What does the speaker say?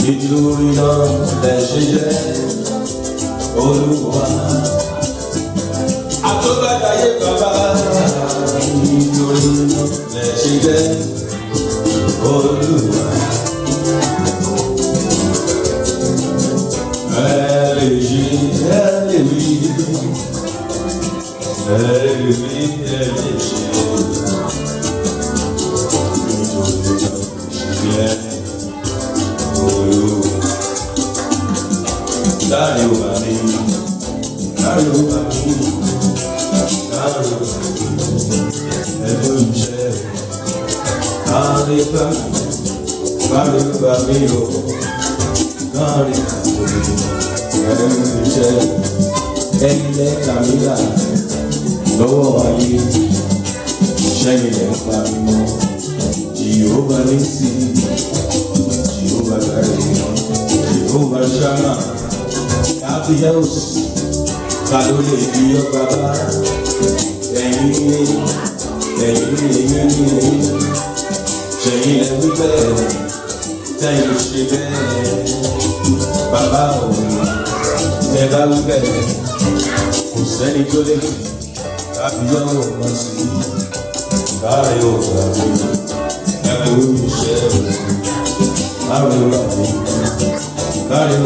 nítorí náà lẹ ṣe jẹ́ Olúwa. Àtọ́gbàdáyé bàbá nítorí náà lẹ ṣe jẹ́ Olúwa. Ẹ lè yí, ẹ lè wí, ẹ lè wí, ẹ lè ṣe. Nítorí náà lẹ ṣe jẹ́ Olúwa. Dáre o bá mi, dáre o bá mi, dáre o bá mi, ẹ̀bùn ìṣẹ́ o. Dáre bá mi, dáre o bá mi o, dáre o bá mi, ẹ̀bùn ìṣẹ́ o. Ẹni lẹ́ka mi là lọ́wọ́ ayé, ṣẹ́yìn lẹ́ ń pa mi mọ́. Jèhófà ní sí, Jèhófà dáre mọ́, Jèhófà ṣáná. Dios, kalau Dios Bapa, ini, jadi lebih baik, jadi lebih baik, Bapa, lebih baik, usai itu deh, tapi Dios masih, kalau kami, aku bisa, kalau